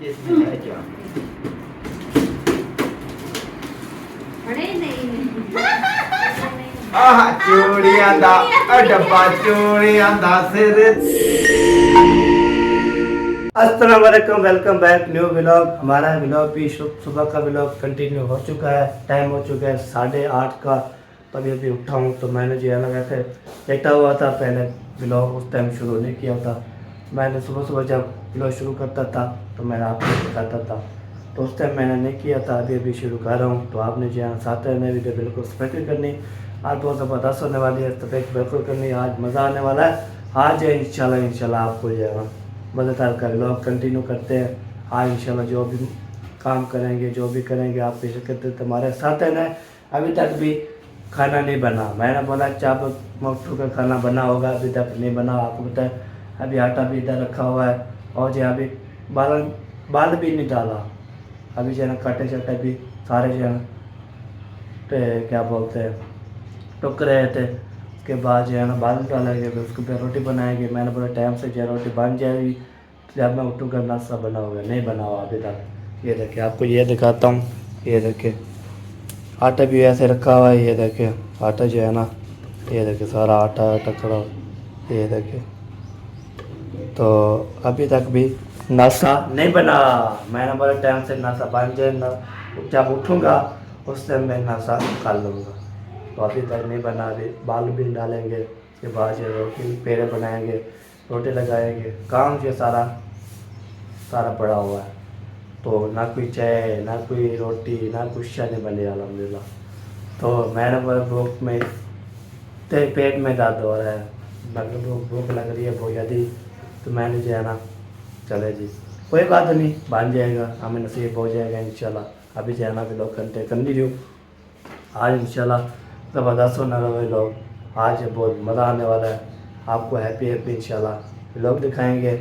इसमें है क्या? आह चूड़ियां दा डब्बा चूड़ियां दा सिर। अस्सलाम वालेकुम, वेलकम बैक न्यू व्लॉग। हमारा व्लॉग भी सुबह का व्लॉग कंटिन्यू हो चुका है। टाइम हो चुका है 8:30 का। तभी अभी उठा हूँ तो मैंने जो है ना वैसे लेटा हुआ था। पहले व्लॉग उस टाइम शुरू नहीं किया था। मैंने सुबह सुबह जब व्लॉग शुरू करता था तो मैं आपको बताता था, तो उस टाइम मैंने नहीं किया था। अभी अभी शुरू कर रहा हूँ, तो आपने जो है साथ रहने वीडियो बिल्कुल स्पेक्ट करनी। आज बहुत ज़बरदस्त होने वाली है, स्पेक्ट बिल्कुल करनी। आज मज़ा आने वाला है। आज है इंशाल्लाह आपको जो है मज़ेदार का व्लॉग कंटिन्यू करते हैं। आज इंशाल्लाह जो भी काम करेंगे, जो भी करेंगे, आप पेश करते तुम्हारे साथ है ना। अभी तक भी खाना नहीं बना। मैंने बोला चाप मक्टू का खाना बना होगा, अभी तक नहीं बना। आपको पता है अभी आटा भी इधर रखा हुआ है और जो अभी बाल भी नहीं डाला। अभी जो है ना काटे चटे भी सारे जो है क्या बोलते हैं टुक रहे थे। उसके बाद जो है ना बाल डालेंगे, फिर उसके बाद रोटी बनाएंगे। मैंने बोला टाइम से जो है रोटी बन जाएगी जब मैं उठूँगा नाश्ता बना होगा। नहीं बना हुआ अभी तक। ये देखिए आपको ये दिखाता हूँ। ये देखिए आटा भी ऐसे रखा हुआ है। ये देखिए आटा जो है ना, ये देखिए सारा आटा टकड़ा। ये देखिए तो अभी तक भी नाश्ता नहीं बना। मैंने बोला टाइम से नाश्ता बन जाए ना, जब उठूँगा उस टाइम मैं नाश्ता कर लूँगा। तो अभी तक नहीं बना। अभी बाल भी डालेंगे, उसके बाद जो रोटी पेड़े बनाएंगे, रोटी लगाएंगे। काम जो सारा सारा पड़ा हुआ है। तो ना कोई चाय, ना कोई रोटी, ना कुछ नहीं बने अल्हम्दुलिल्लाह। तो मैंने बोला भूख में पेट में दर्द हो रहा है, मतलब भूख लग रही है बहुत ज़्यादा। तो मैंने जो है ना चले जी कोई बात नहीं, बन जाएगा, हमें नसीब हो जाएगा इंशाल्लाह। अभी जो है ना व्लॉग करते कंटिन्यू। आज इंशाल्लाह ज़बरदस्त होने वाले लोग। आज बहुत मज़ा आने वाला है। आपको हैप्पी हैप्पी इंशाल्लाह व्लॉग दिखाएंगे।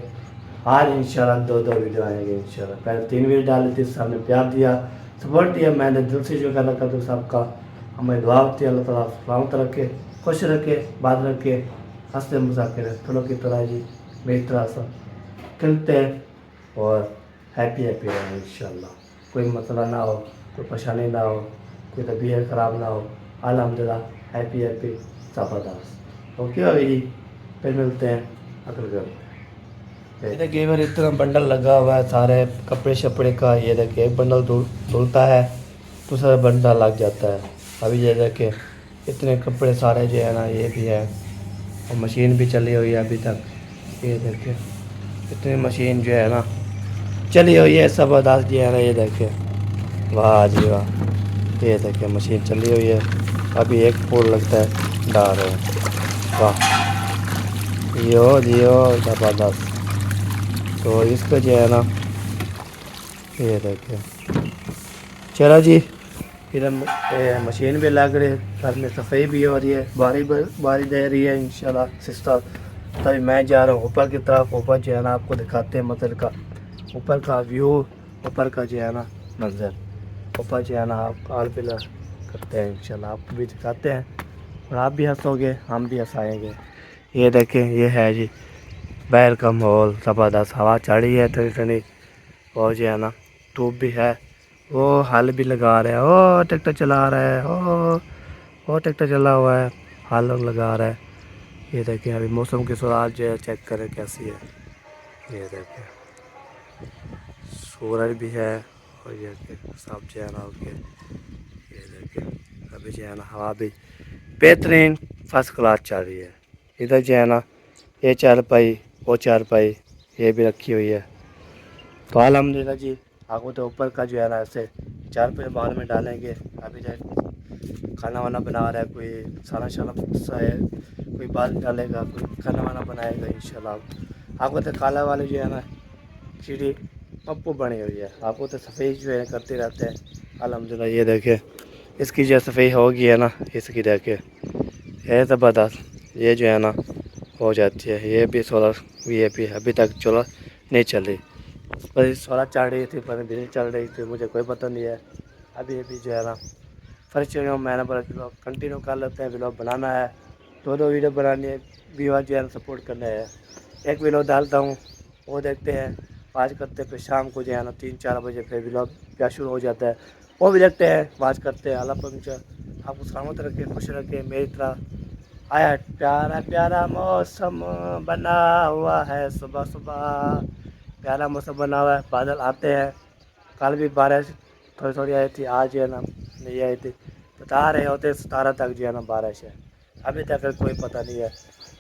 आज इंशाल्लाह दो वीडियो आएंगे इंशाल्लाह। पहले 3 वीडियो डाले थे, सबने प्यार दिया, सपोर्ट दिया। मैंने दिल से जो करना कर सबका हमें दुआ होती है। अल्लाह ताला सलामत रखे, खुश रखे, बात रखे, हंसते मजाक रहे, फलों की तरह जी मेरी तरह सब खेलते हैं और हैप्पी हैप्पी रहें इंशाल्लाह। कोई मसला ना हो, कोई परेशानी ना हो, कोई तबीयत ख़राब ना हो। अल्हम्दुलिल्लाह हैप्पी हैप्पी ज़बरदस्त। ओके भाई जी, फिर मिलते हैं अगले वीडियो। ये देखिए इधर इतना बंडल लगा हुआ है सारे कपड़े शपड़े का। ये देखिए एक बंडल धुलता है, दूसरा बंडल लग जाता है। अभी ये देखिए इतने कपड़े सारे जो है ना, ये भी है और मशीन भी चली हुई है अभी तक। ये देखिए इतनी मशीन जो है ना चली हुई है ज़बरदस्त जो है ना। ये देखिए वाह जी वाह, ये देखिए मशीन चली हुई है। अभी एक पोल लगता है डाल रहे हैं। वाह जियो ज़बरदस्त। तो इसको जो है ना ये देखिए चलो जी, इधर मशीन भी लग रही है, घर में सफाई भी हो रही है, बारी दे रही है इंशाल्लाह सिस्टर। तभी मैं जा रहा हूँ ऊपर की तरफ। ऊपर जो है ना आपको दिखाते हैं मंदिर का ऊपर का व्यू, ऊपर का जो है ना मंजर। ऊपर जो है ना आप आल पिला करते हैं इंशाल्लाह, आपको भी दिखाते हैं और आप भी हंसोगे, हम भी हंसाएँगे। ये देखें ये है जी बाहर का माहौल ज़बरदस्त। हवा चढ़ी है ठंडी ठंडी और जो है ना धूप भी है। वो हल भी लगा रहा है, ओ ट्रैक्टर चला रहा है, ओ ट्रैक्टर चला हुआ है, हल लगा रहा है। ये देखें अभी मौसम की सूरत जो है चेक करें कैसी है। ये देखें सूरज भी है और ये सब जो है ना ओके। ये देखें अभी जो है ना हवा भी बेहतरीन फर्स्ट क्लास चल रही है। इधर जो है ना ये चारपाई, वो चारपाई ये भी रखी हुई है। तो अल्हम्दुलिल्लाह जी आपको तो ऊपर का जो है ना ऐसे चारपाई बाल में डालेंगे। अभी जो खाना वाना बना रहा है, कोई साना शाना सा है, कोई बाल डालेगा, कोई खाना वाना बनाएगा इंशाल्लाह। आपको तो काला वाले जो है ना सीढ़ी पप्पू बनी हुई है। आपको तो सफ़ेद जो है करते रहते हैं अल्हम्दुलिल्लाह। ये देखे इसकी जो सफ़ेद होगी है ना, इसकी देखे है ज़बरदस्त। ये जो है ना हो जाती है। ये भी सोलर वीआईपी अभी तक चलो नहीं चली, पर सोलर चल रही थी, पर बिजली चल रही थी, मुझे कोई पता नहीं है। अभी जो है ना फर्स्ट मैंने बोला ब्लॉग कंटिन्यू कर लेते हैं। ब्लॉग बनाना है, दो वीडियो बनानी है, व्यूअर जो है सपोर्ट करना है। एक वीडियो डालता हूँ वो देखते हैं, वाच करते, फिर शाम को जो है ना 3-4 बजे फिर व्लॉग क्या शुरू हो जाता है, वो भी देखते हैं, वाच करते हैं। अल्लाह पर आपको सलामत रखे, खुश रखे। मेरी तरह आया प्यारा प्यारा मौसम बना हुआ है, सुबह सुबह प्यारा मौसम बना हुआ है, बादल आते हैं। कल भी बारिश थोड़ी थोड़ी आई थी, आज जो है ना नहीं आई थी। बता रहे होते 17 तक जो है ना बारिश है, अभी तक कोई पता नहीं है।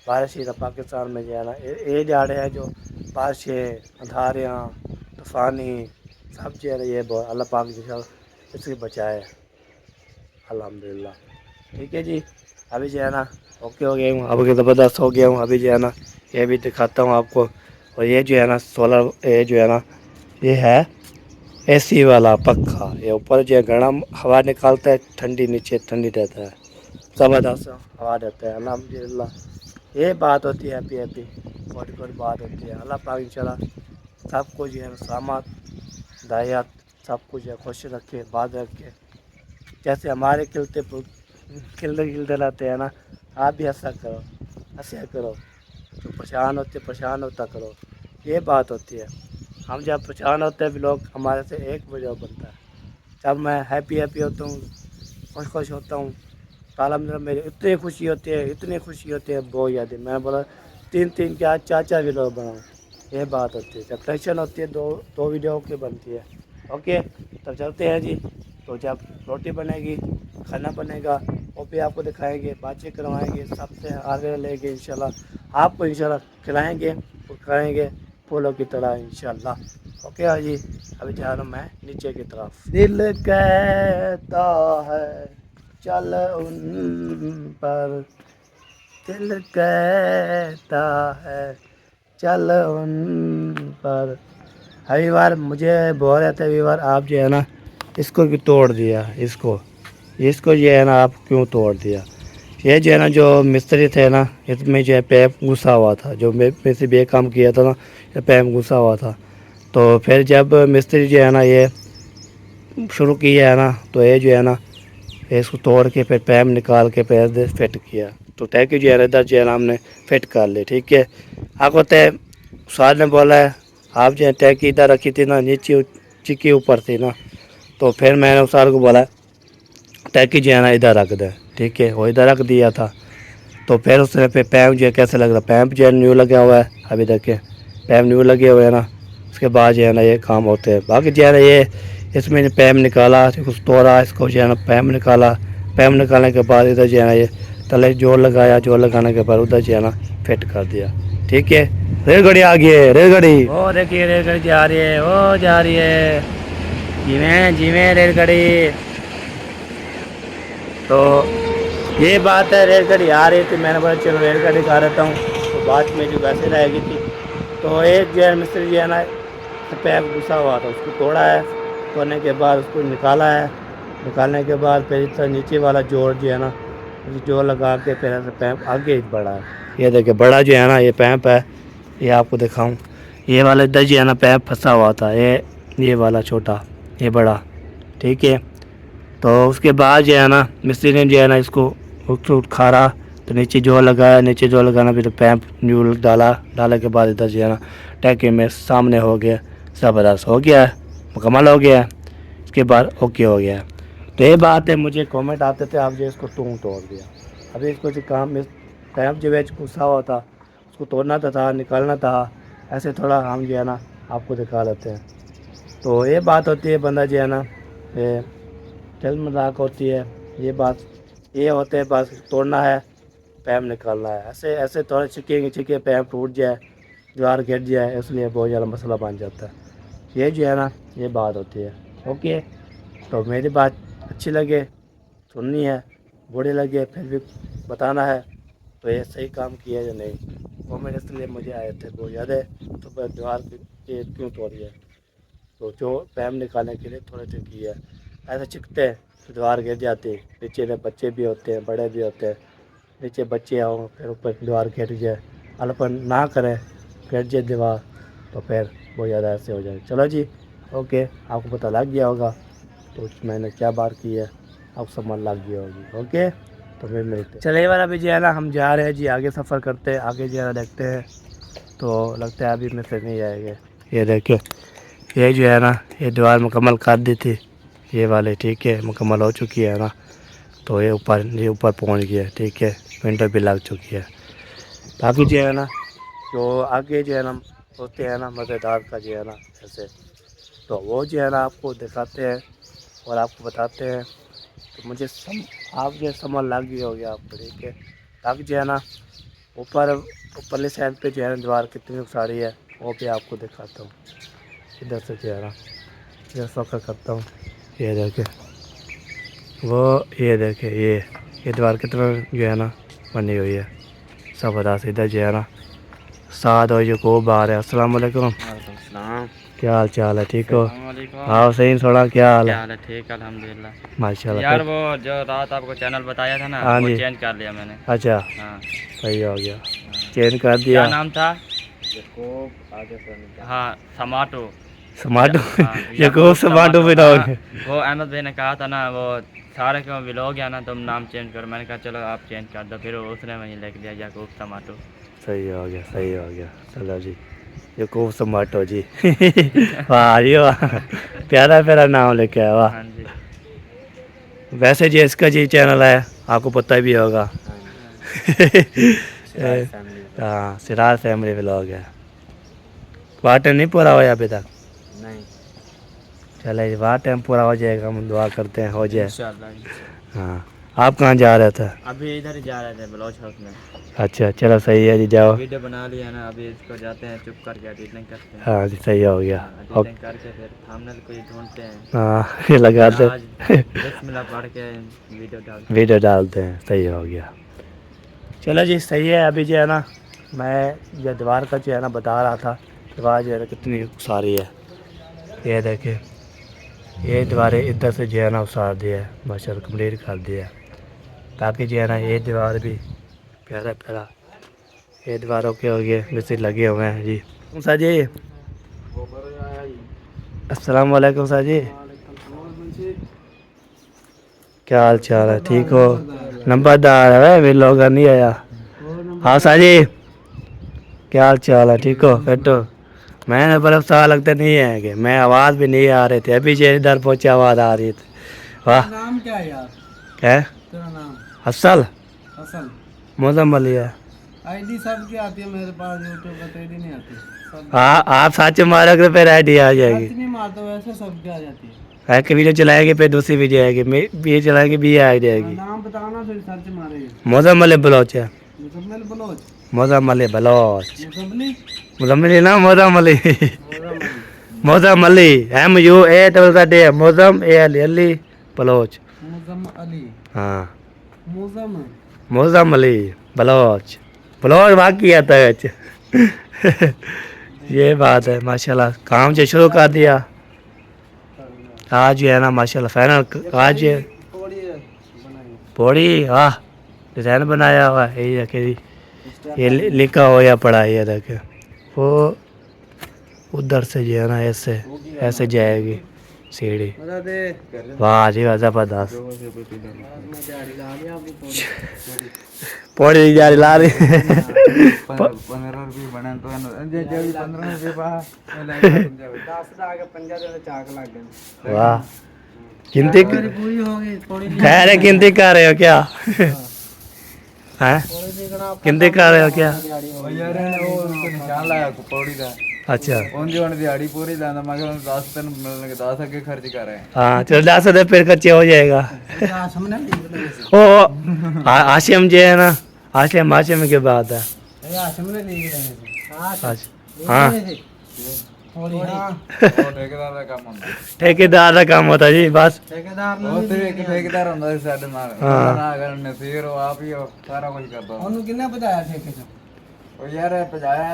बारिश ही ना पाकिस्तान में जो है ना ये जाड़े हैं जो बारिशें, अंधारियाँ, तूफ़ानी सब जो है ना, ये बहुत अल्लाह पाक जो इससे बचाए, अल्हम्दुलिल्लाह। ठीक है जी, अभी जो है ना ओके हो गया हूँ, अभी ज़बरदस्त हो गया हूँ। अभी जो है ना ये भी दिखाता हूँ आपको। और ये जो है ना सोलर, ये जो है ना ये है एसी वाला पंखा। ये ऊपर जो है गर्म हवा निकालता है, ठंडी नीचे ठंडी रहता है, ज़बरदस्त हवा देता है, अल्हम्दुलिल्लाह। ये बात होती है हैप्पी हैप्पी बड़ी बड़ी बात होती है। अल्लाह पाक इंशाल्लाह सब कुछ जो है सलामत दायात सब कुछ है खुश रखे, बात रखे। जैसे हमारे खिलते खिलते रहते हैं ना, आप भी हंसा करो, हंसा करो। जो परेशान होता करो, ये बात होती है। हम जब परेशान होते हैं लोग हमारे से एक वीडियो बनता है, जब मैं हैप्पी हैप्पी होता हूँ, खुश खुश होता हूँ, तो अल्हम्दुलिल्लाह मेरी इतनी खुशी होती है, इतनी खुशी होती है बहुत ज़्यादा। मैं बोला 3-3 क्या 4-4 वीडियो बनाऊँ, ये बात होती है। जब टेंशन होती है दो दो वीडियो की बनती है। ओके, तब चलते हैं जी। तो जब रोटी बनेगी, खाना बनेगा, वो भी आपको दिखाएंगे, बातचीत करवाएंगे, सबसे आगे लेके इंशाल्लाह आपको इंशाल्लाह खिलाएंगे और खाएंगे फूलों की तरह इंशाल्लाह। ओके हाँ जी, अभी जा रहा हूँ मैं नीचे की तरफ। दिल कहता है चल उन पर, दिल कहता है चल उन पर। हरी बार मुझे बोल रहे थे, अभी बार आप जो है ना इसको भी तोड़ दिया, इसको इसको जो है ना आप क्यों तोड़ दिया। ये जो है ना जो मिस्त्री थे ना, इसमें जो है पैप घुसा हुआ था, जो मैं से बे काम किया था ना, ये पैप घुसा हुआ था। तो फिर जब मिस्त्री जो है ना ये शुरू किया है ना, तो ये जो है ना इसको तोड़ के फिर पैप निकाल के फिर फिट किया। तो टैंकी जो है ना इधर जो है ना हमने फिट कर ली। ठीक है, आपको तय सर ने बोला है आप जो है टैंकी इधर रखी थी ना, नीचे चिक्की ऊपर थी ना, तो फिर मैंने उस सर को बोला टैंकी जो है ना इधर रख दे। ठीक है, वो इधर रख दिया था। तो फिर उसने फिर पैप जो है कैसे लग रहा, पैप जो है न्यू लगा हुआ है, अभी देखें पैप न्यू लगे हुए हैं ना। उसके बाद जो है ना ये काम होते हैं। बाकी जो है ना ये इसमें पैप निकाला, कुछ तोड़ा, इसको जो है ना पैप निकाला, पैप निकालने के बाद इधर जो है ना ये तले जोर लगाया, जोर लगाने के बाद उधर जो है ना फिट कर दिया। ठीक है, रेलगाड़ी आ गई है, रेलगाड़ी वो देखिए रेलगाड़ी जा रही है, वो जा रही है जिमें रेलगाड़ी। तो ये बात है, रेलगाड़ी आ रही थी, मैंने बोला चलो रेलगाड़ी का रहता हूँ, तो बाद में जो वैसे रहेगी थी। तो एक जो है मिस्त्री जो है ना पैप घुसा हुआ था, उसको तोड़ा है, तोड़ने के बाद उसको निकाला है, निकालने के बाद फिर इतना नीचे वाला जोड़ जो है ना जोड़ लगा के फिर ऐसे पैप आगे बढ़ा है। ये देखिए बड़ा जो है ना ये पैप है, ये आपको दिखाऊँ, ये वाला इधर जो है ना पैप फंसा हुआ था, ये वाला छोटा, ये बड़ा। ठीक है, तो उसके बाद जो है ना मिस्त्री ने जो है ना उसको उखाड़ा, तो नीचे जो लगाया, नीचे जो लगाना फिर पैप न्यू डाला, डालने के बाद इधर जो है ना टैंकी में सामने हो गया, ज़बरदस्त हो गया है, मुकम्मल हो गया है। इसके बाद ओके हो गया है। तो ये बात है, मुझे कमेंट आते थे आप जो इसको तोड़ दिया। अभी इसको जो काम में पैप जो है घुसा हुआ था, उसको तोड़ना था निकालना था, ऐसे थोड़ा हम जो है ना आपको दिखा लेते हैं। तो ये बात होती है, बंदा जो है ना ये चल मजाक होती है, ये बात ये होते है, बस तोड़ना है पैप निकालना है, ऐसे ऐसे थोड़े छिके पैप टूट जाए, ज्वार गिर जाए, इसलिए बहुत ज़्यादा मसला बन जाता है। ये जो है ना ये बात होती है। ओके, तो मेरी बात अच्छी लगे सुननी है, बुरी लगे फिर भी बताना है, तो ये सही काम किया या नहीं। वो मेरे इसलिए मुझे आए थे बहुत ज़्यादा, तो ज्वार ये क्यों तोड़ी है, तो जो पैप निकालने के लिए थोड़े से किया ऐसे चिकते हैं तो दीवार गिर जाती है, नीचे में बच्चे भी होते हैं, बड़े भी होते हैं, नीचे बच्चे आओ फिर ऊपर दीवार गिर जाए, अल्पन ना करें गिर जाए दीवार, तो फिर बहुत ज़्यादा ऐसे हो जाए। चलो जी ओके, आपको पता लग गया होगा तो मैंने क्या बात की है, आपको समझ लग गया होगी। ओके, तो फिर मिलते चलिए वाला भी जो है ना हम जा रहे हैं जी, आगे सफ़र करते हैं, आगे जो है देखते हैं, तो लगता है अभी में फिर नहीं आएंगे। ये देखिए, ये जो है ना, ये दीवार मुकम्मल कर दी थी ये वाले, ठीक है, मुकम्मल हो चुकी है ना। तो ये ऊपर पहुंच गया, ठीक है, विंडो भी लग चुकी है। बाकी जो है ना, जो आगे जो है ना होते हैं ना मज़ेदार का जो है ना ऐसे, तो वो जो है ना आपको दिखाते हैं और आपको बताते हैं। तो मुझे आप जो समझ लग गई होगी आपको, ठीक है। बाकी जो है ना ऊपरली साइड पे जो है ना दीवार कितनी उसारी है वो भी आपको दिखाता हूँ। इधर से जो है ना इधर फोकस करता हूँ, ये देखे वो, ये देखे ये दीवार कितना जो है ना बनी हुई है ज़बरदस्त। इधर जो है ना साद और यकूब आ रहे हैं। अस्सलाम वालेकुम। क्या हाल चाल है, ठीक हो? हाँ सही, थोड़ा क्या हाल है? क्या हाल है? ठीक, अल्हम्दुलिल्लाह। माशाल्लाह। यार वो जो रात आपको चैनल बताया था ना, हाँ वो जी, चेंज कर लिया मैंने। अच्छा हाँ। सही हो गया, हाँ। चेंज कर क्या दिया। नाम था? हाँ, समाटो। समाटो हाँ, यकूब याकूब समाटो भी हाँ, रहोगे। वो अहमद भाई ने कहा था ना, वो सारे क्यों व्लॉग है ना, तुम नाम चेंज करो। मैंने कहा चलो आप चेंज कर दो, फिर उसने वहीं लिख दिया याकूब समाटो। सही हो गया, सही हो गया। चलो जी, यकूब समाटो जी वाह जी वाह, प्यारा प्यारा नाम लेके आया, वाह। हाँ जी। वैसे जी इसका जी चैनल है, आपको पता भी होगा हाँ, सिराज फैमिली व्लॉग है। वाटर नहीं पूरा हुआ अभी तक? नहीं, चले जी, वाह टाइम पूरा हो जाएगा, हम दुआ करते हैं हो जाए। इंशाल्लाह। हाँ, आप कहाँ जा रहे थे? अभी इधर ही जा रहे थे ब्लाउज हाउस में। अच्छा चलो सही है जी, जाओ। वीडियो बना लिया ना, अभी इसको जाते हैं चुप करके एडिटिंग करते हैं। हाँ जी सही हो गया। एडिटिंग करके फिर थंबनेल को ही ढूंढते हैं। हाँ ये लगाते आज बिस्मिल्लाह पढ़ के वीडियो डालते हैं। वीडियो डालते हैं, सही हो गया। चलो जी सही है। अभी जो है ना मैं ये दीवार का जो है ना बता रहा था, दीवार जो है ना कितनी सारी है। ये देखे, ये दीवारें इधर से जो है ना उसार दिया है, माशाल्लाह कंप्लीट कर दिया है। ताकि जो है ना ये दीवार भी प्यारा प्यारा, ये दीवारों के हो गए मिस्त्री लगे हुए हैं जी। सर जी अस्सलाम वालेकुम सर जी, क्या हाल चाल है, ठीक हो? नंबरदार है मेरे लोग नहीं आया। हाँ सर जी, क्या हाल चाल है, ठीक हो? फिट हो? मैंने बर्फ सा लगता नहीं है कि मैं आवाज़ भी नहीं आ रही थी, अभी जे इधर पहुँचे आवाज़ आ रही थी। वाह, नाम क्या है यार? क्या तेरा नाम? असल असल? मौसम वाली है। आईडी सबकी आती है, मेरे पास यूट्यूब पर आईडी नहीं आती। सब हाँ आप सच मारोगे तो फिर आईडी आ जाएगी। सच नहीं मारता, वैसे सबकी आ जाती है। है कि वीडियो चलाएगी फिर दूसरी वीडियो आएगी, ये चलाएगी भी आ जाएगी। नाम बताओ ना, फिर सर्च मारेंगे। मौसम वाले बलोच है, मुकम्मल बलोच? मौसम वाले बलोच, मुकम्मली? मुजम्मिल ना मौसम वाली मोहम्मद अली। मौसम अली, MUA मौसम अली बलोच। मुजम अली। हाँ मुजम। मौसम अली बलोच, बलोच बाकी आता है ये बात है। माशाल्लाह काम जो शुरू कर दिया आज जो है ना, माशाल्लाह फाइनल आज है। थोड़ी बनाई। पौड़ी वाह, डिज़ाइन बनाया हुआ है, ये देखे ये लिखा हो या पढ़ा, ये देखे वो उधर से जो है ना ऐसे ऐसे जाएगी सीढ़ी। बता दे। वाह जी वाह, ज़बरदस्त। मैं दिहाड़ी ला लिया आपकी थोड़ी। पौड़ी जा ला रही 15 रुपये बने तो 15 रुपये पा 10 दा के 50 दे चाक लग गए। वाह, गिनती पूरी हो गई थोड़ी। खैर है, गिनती कर रहे हो क्या हैं? थोड़ी दिखना गिनती कर रहे हो क्या? यार वो उसको निशान लाया पौड़ी दा। अच्छा उन जो दिहाड़ी पूरी लाना, मगर 10 दिन मिलने के 10 आगे खर्च कर रहे हैं। हाँ चलो 10 दे फिर कच्चे हो जाएगा। सामने ओ आशिम जो है ना, आशिम की बात है। सामने लिख रहे हैं। अच्छा हाँ थोड़ी हां ठेकेदार का काम होता है। ठेकेदार का काम होता है जी, बस ठेकेदार नहीं, तेरे एक ठेकेदार ਹੁੰਦਾ ਸੀ ਸਾਡੇ ਨਾਲ ਨਾ ਕਰਨ ਨਸੀਰ ਉਹ ਆਪ ਹੀ ਸਾਰਾ ਕੁਝ ਕਰਦਾ। ਉਹਨੂੰ ਕਿੰਨੇ ਭਜਾਇਆ ਠੇਕੇ 'ਚ? ਉਹ ਯਾਰ ਭਜਾਇਆ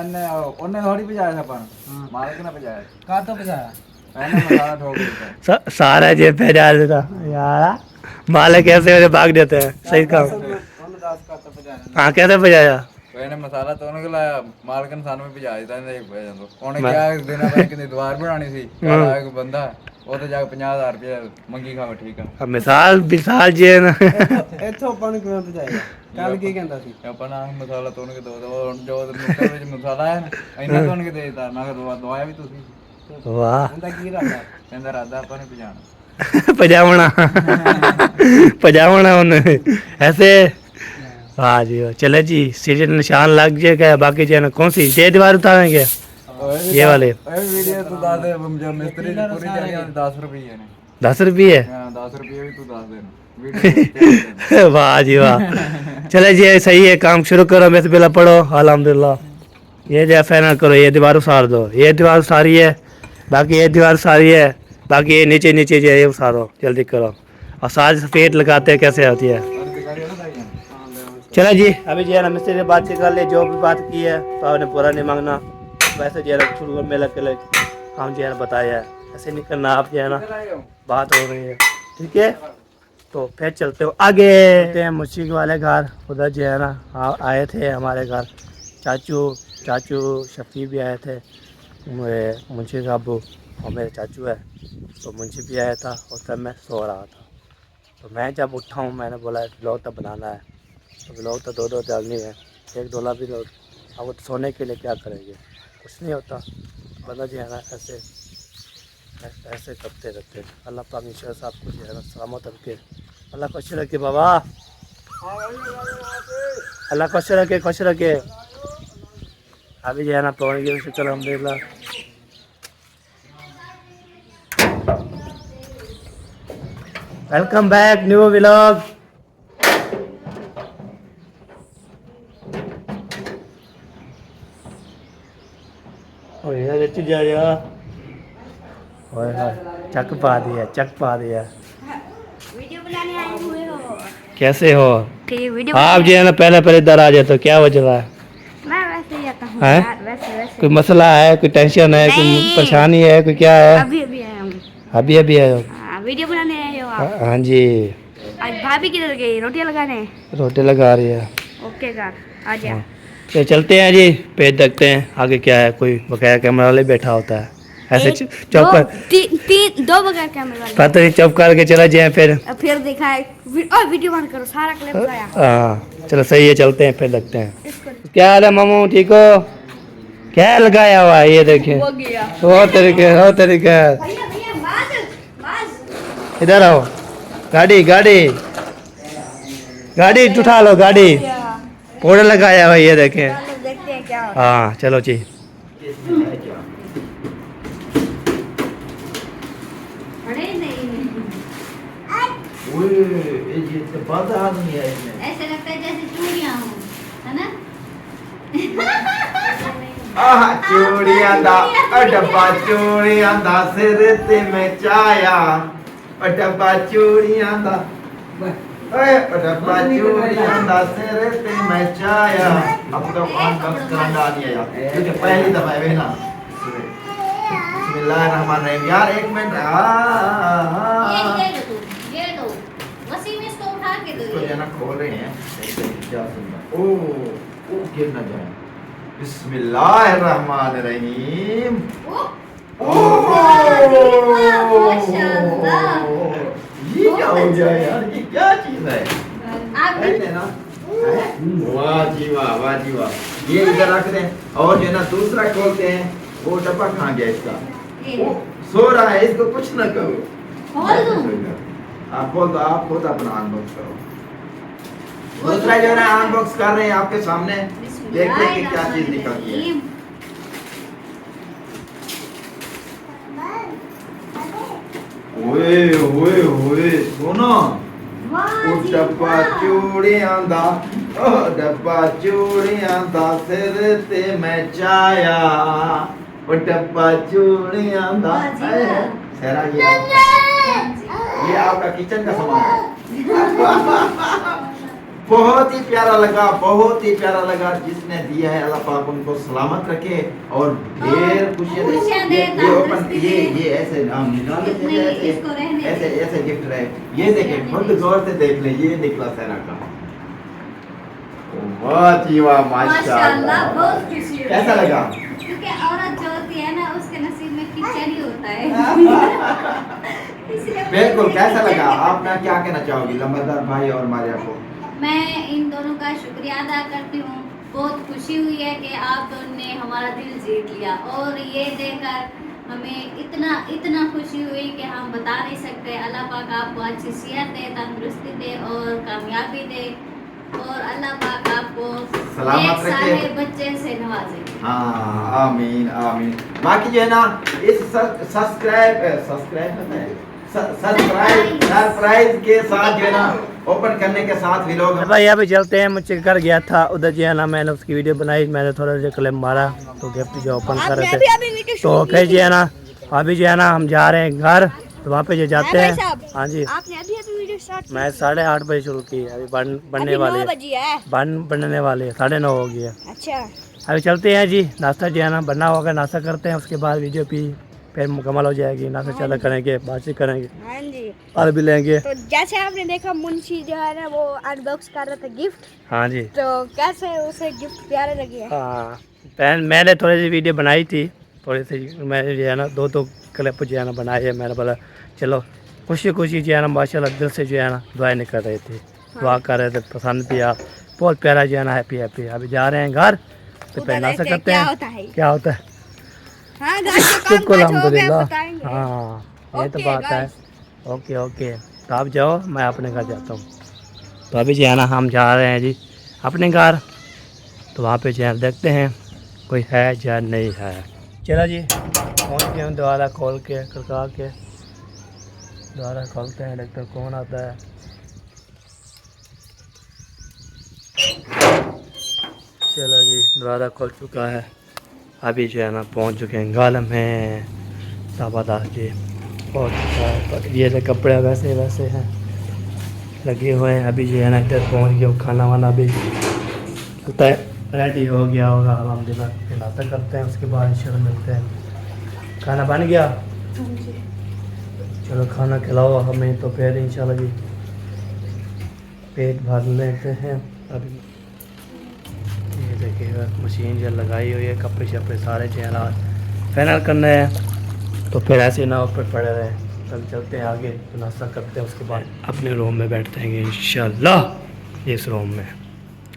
ਉਹਨੇ ਥੋੜੀ ਭਜਾਇਆ ਸੀ ਆਪਾਂ ਨੂੰ, ਮਾਲਕ ਨੇ ਭਜਾਇਆ। ਕਾਹ ਤੋਂ ਭਜਾਇਆ? ਇਹਨੇ ਮਸਾਲਾ ਠੋਕ ਦਿੱਤਾ सारा जेब पे डाल देता यार, मालिक कैसे वैसे भाग देते हैं, सही काम। ਉਹਨੂੰ 10 ਕਾਹ ਤੋਂ ਭਜਾਇਆ? हाँ कैसे बजाया? ਇਹਨੇ ਮਸਾਲਾ ਤੋਂ ਉਹਨੂੰ ਲਾਇਆ, ਮਾਲਕ ਨੇ ਸਾਨੂੰ ਵੀ ਭਜਾ ਦਿੱਤਾ। ਇਹਨੇ ਭੇਜ ਜਾਂਦਾ ਉਹਨੇ ਕਿਹਾ ਦਿਨਾਂ ਬਾਅਦ ਕਿਤੇ ਦੀਵਾਰ ਬਣਾਣੀ ਸੀ, ਕੱਲ ਆਇਆ ਕੋਈ ਬੰਦਾ ਉਹ ਤੇ ਜਾ ਕੇ 50000 ਰੁਪਏ ਮੰਗੀ ਖਾਵੇ ਠੀਕ ਆ अब मिसाल जी है ना ਇੱਥੋਂ ਆਪਾਂ ਨੂੰ ਕਿਵੇਂ ਪਹੁੰਚਾਏਗਾ ਕੱਲ ਕੀ ਕਹਿੰਦਾ ਸੀ ਆਪਾਂ ਨਾ ਮਸਾਲਾ ਤੋੜ ਕੇ ਦੋ ਹੁਣ ਜੋ ਮੁੱਕੇ ਵਿੱਚ ਮਸਾਲਾ ਹੈ ਨਾ ਇੰਨਾ ਤੋੜ ਕੇ ਦੇ ਦਿੱਤਾ ਮੈਂ ਕਿਹਾ ਦਵਾਇਆ ਵੀ ਤੁਸੀਂ वाह ਕਹਿੰਦਾ ਕੀ ਰਾਦਾ ਕਹਿੰਦਾ ਰਾਦਾ ਆਪਾਂ ਨਹੀਂ ਪਛਾਣ पजावना पजावना उन्हें ऐसे हाँ जी वाह। चले जी सीरियल निशान लग जाएगा बाकी जो है ना कौन सी ये दीवार उतारेंगे ये वाले ਇਹ ਵੀਡੀਓ ਤੂੰ ਦੱਸ ਦੇ ਜੋ ਮਿਸਤਰੀ ਦੀ ਪੂਰੀ ਦਿਹਾੜੀ 10 ਰੁਪਏ ਨੇ 10 रुपये ਹਾਂ 10 ਰੁਪਏ ਵੀ ਤੂੰ ਦੱਸ ਦੇ ਵੀਡੀਓ वाह जी वाह चले जी सही है काम शुरू करो मैं पहला पढ़ो अल्हम्दुलिल्लाह ये जो फाइनल करो ये दीवार उसार दो ये दीवार उसारी है बाकी ये दीवार सारी है बाकी ये नीचे नीचे जो है ये उसारो जल्दी करो और साज सफेद लगाते हैं कैसे होती है चलो जी अभी जो है ना मिस्त्री से बात कर ले जो भी बात की है तो आपने पूरा नहीं मांगना वैसे जो है ना शुरू में लग के हम जो है ना बताया है ऐसे नहीं करना आप जो है ना बात हो रही है ठीक है तो फिर चलते हो आगे मुशीक वाले घर उधर जो है ना आए थे हमारे घर चाचू शफी भी आए थे मुंशी साहब और मेरे चाचू है तो मुंशी भी आया था और तब मैं सो रहा था तो मैं जब उठा हूँ मैंने बोला ब्लॉग तो बनाना है तो ब्लॉग तो दो डालनी है एक डोला भी लो अब वो सोने के लिए क्या करेंगे कुछ नहीं होता बंदा जो है ना ऐसे ऐसे करते रहते अल्लाह पाक ईश्वर साहब को जो है ना सलामत रखे अल्लाह खुश रखे बाबा अल्लाह खुश रखे अभी जो है ना पवन की शुक्र अल्हम्दुलिल्लाह वेलकम बैक न्यू व्लॉग ओए यार अच्छी जा रहा ओए हाय चक पा दिया वीडियो बनाने आए हुए हो कैसे हो ठीक वीडियो आप जो है ना पहले इधर आ जाए तो क्या वजह है मैं वैसे ही आता हूँ हैं? यार वैसे कोई मसला है कोई टेंशन है कोई नहीं। परेशानी है कोई क्या है अभी आया हूँ अभी आए हो हाँ, वीडियो बनाने आए हो आप हाँ जी आज भाभी किधर गई रोटियां लगाने रोटी लगा रही है ओके कार आ जा हाँ। तो चलते हैं जी पेज देखते हैं आगे क्या है कोई बकाया कैमरा वाले बैठा होता है ऐसे चौक पर दो बगैर कैमरे वाले पता नहीं चुप करके चला जाए फिर दिखाए और वीडियो बंद करो सारा क्लिप आया हाँ चलो सही है चलते हैं फिर देखते हैं इसको क्या हाल है मामू ठीक हो क्या लगाया हुआ है ये देखें हो गया हो तरीके भैया भैया बाज इधर आओ गाड़ी उठा लो गाड़ी पोड़ा लगाया हुआ है ये देखें चलो देखते हैं क्या होता हाँ चलो जी अरे नहीं ऐसे लगता है जैसे चूड़ियां हो है ना ਆਹ ਚੂੜੀਆਂ ਦਾ ਡੱਬਾ ਚੂੜੀਆਂ ਦਾ ਸਿਰ ਤੇ ਮੈਂ ਚਾਇਆ ਡੱਬਾ ਚੂੜੀਆਂ ਦਾ ਓਏ ਡੱਬਾ ਚੂੜੀਆਂ ਦਾ ਸਿਰ ਤੇ ਮੈਂ ਚਾਇਆ अब तो अनबॉक्स करना आ गया यार क्योंकि पहली दफा है ना बिस्मिल्लाहिर्रहमानिर्रहीम यार एक मिनट ये दो वसीम इसको उठा के दो इसको जो है ना खोल रहे हैं देखते हैं क्या सुनना ओ गिर ना जाए बिस्मिल्लाहिर्रहमानिर्रहीम माशाल्लाह ये क्या हो गया यार ये क्या चीज है आप ऐसे ना वाह जी वाह ये इधर रख दें और जो है ना दूसरा खोलते हैं वो डब्बा कहाँ गया इसका वो सो रहा है इसको कुछ ना करो खोल दूं आप खोल दो आप खुद अपना अनबॉक्स करो दूसरा जो है ना अनबॉक्स कर रहे हैं आपके सामने देखते हैं कि क्या चीज निकलती है ओए सुनो ਉਹ ਡੱਬਾ ਚੂੜੀਆਂ ਦਾ ਡੱਬਾ ਚੂੜੀਆਂ ਦਾ ਸਿਰ ਤੇ ਮੈਂ ਚਾਇਆ ਉਹ ਡੱਬਾ ਚੂੜੀਆਂ ਦਾ सहरा ये आपका किचन का सामान है बहुत ही प्यारा लगा जिसने दिया है अल्लाह पाक उनको सलामत रखे और ढेर खुशियां दे ये ऐसे नाम निकाल ऐसे गिफ्ट रहे ये देखे खुद गौर से देख ले ये निकला सहरा का बहुत ही वाह माशाल्लाह बहुत खुशी हुई कैसा लगा क्योंकि औरत जो होती है ना उसके नसीब में किचन ही होता है बिल्कुल, कैसा लगा? आपने क्या कहना चाहोगी लंबरदार भाई और मारिया को? मैं इन दोनों का शुक्रिया अदा करती हूँ। बहुत खुशी हुई है कि आप दोनों ने हमारा दिल जीत लिया और ये देखकर हमें इतना खुशी हुई कि हम बता नहीं सकते। अल्लाह पाक आपको अच्छी सेहत दे, तंदुरुस्ती दे और कामयाबी दे और अल्लाह पाक आपको सलामत नेक रखे। साले बच्चे से नवाजे। हाँ, आमीन आमीन। बाकी जो है ना, इस सरप्राइज के साथ जो है ना, ओपन करने के साथ व्लॉग भाई अभी चलते हैं। मुझे घर गया था उधर जो है ना, मैंने उसकी वीडियो बनाई, मैंने थोड़ा सा क्लिप मारा तो गिफ्ट जो ओपन कर रहे थे तो फिर जो है ना अभी जो है ना हम जा रहे हैं घर, तो वहाँ पे जो जाते हैं। हाँ जी, आपने अभी अभी वीडियो स्टार्ट मैं 8:30 बजे शुरू की है, अभी बनने वाले हैं, बनने वाले हैं, 9:30 हो गई है। अच्छा अभी चलते हैं जी, नाश्ता जो है ना बनना होगा, नाश्ता करते हैं, उसके बाद वीडियो भी फिर मुकम्मल हो जाएगी। नाश्ता चाला करेंगे, बातचीत करेंगे हाँ जी। और भी लेंगे। तो जैसे आपने देखा मुंशी जो है ना वो अनबॉक्स कर रहा था गिफ्ट, हाँ जी, तो कैसे उसे गिफ्ट प्यारे लगे हैं? हाँ मैंने थोड़ी सी वीडियो बनाई थी, थोड़ी सी मैंने जो है ना दो क्लिप जो है ना बनाई है। मैंने बोला चलो खुशी खुशी जो है ना माशाल्लाह दिल से जो है ना दुआएं नहीं कर रहे थे, दुआ कर रहे थे, पसंद भी आ बहुत प्यारा जो है ना हैप्पी हैप्पी। अभी जा रहे हैं घर तो उधर पहना से देखते हैं करते क्या हैं होता है। क्या होता है। हाँ घर के काम बिल्कुल काज हो गए अल्हम्दुलिल्लाह, बताएंगे। हाँ ये तो ओके, बात है। गाइस। ओके ओके, तो आप जाओ, मैं अपने घर जाता हूँ। तो अभी जो है ना हम जा रहे हैं जी अपने घर, तो वहाँ पे जो है देखते हैं कोई है या नहीं है। चलो जी पहुँच गए हम, दोबारा खोल के खड़का के दोबारा खोलते हैं, देखते हैं कौन आता है। चलो जी दोबारा खोल चुका है। अभी जो है ना पहुँच चुके हैं गालम में, ताबादार जी पहुँच चुका है। ये जो कपड़े वैसे वैसे हैं लगे हुए हैं। अभी जो है ना इधर पहुँच गया, खाना वाना भी लगता है रेडी हो गया होगा अल्हम्दुलिल्लाह। फिर नाश्ता करते हैं, उसके बाद इंशाल्लाह मिलते हैं। खाना बन गया? चलो खाना खिलाओ हमें, तो फिर इंशाल्लाह जी पेट भर लेते हैं। अभी ये देखिएगा मशीन जो लगाई हुई है, कपड़े शपड़े सारे जो है ना फाइनल करने हैं, तो फिर ऐसे ना ऊपर पड़े रहे। तब चलते हैं आगे, तो नाश्ता करते हैं, उसके बाद अपने रूम में बैठते हैं इंशाल्लाह। इस रूम में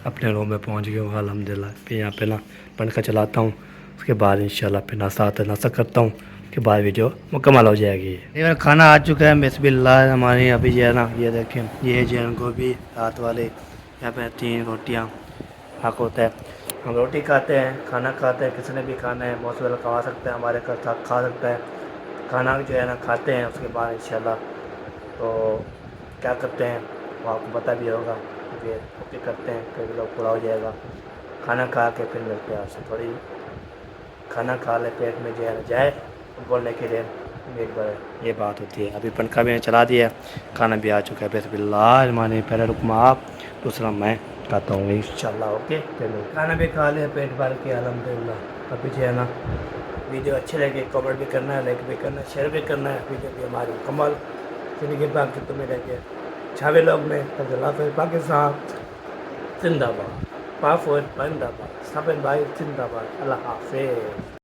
अपने रूम में पहुंच गया हूँ अल्हम्दुलिल्लाह। फिर यहाँ पे ना पंखा चलाता हूँ, उसके बाद इंशाल्लाह फिर नाश्ता करता हूँ, उसके बाद वीडियो मुकम्मल हो जाएगी। ये खाना आ चुका है, बिस्मिल्लाह हमारी। अभी जो है ना ये देखें, ये जो है गोभी रात वाले, यहाँ पे 3 रोटियाँ हक होता है। हम रोटी खाते हैं, खाना खाते हैं, किसी ने भी खाना है मौसम वाला खा सकते हैं, हमारे घर खा सकता है। खाना जो है ना खाते हैं, उसके बाद इंशाल्लाह तो क्या करते हैं वो आपको पता भी होगा। फिर रोटी करते हैं, फिर लोग पूरा हो जाएगा। खाना खा के फिर मिलते हैं आपसे। थोड़ी खाना खा ले पेट में जो है ना जाए, बोलने के लिए पेट भरे, ये बात होती है। अभी पंखा भी चला दिया है, खाना भी आ चुका है। बिस्मिल्लाह माने पहले रुकमा आप, दूसरा मैं खाता हूँ इंशाल्लाह। ओके चलो खाना भी खा लिया पेट भर के अल्हम्दुलिल्लाह। अभी जो है ना वीडियो अच्छे लगे कमेंट भी करना है, लाइक भी करना है, शेयर भी करना है। वीडियो भी हमारी मुकम्मल जिंदगी बाकी तुम्हें रहेंगे छावे लोग में फिर पाकिस्तान जिंदाबाद, पाफोर जिंदाबाद, सब भाई जिंदाबाद। अल्लाह हाफिज़।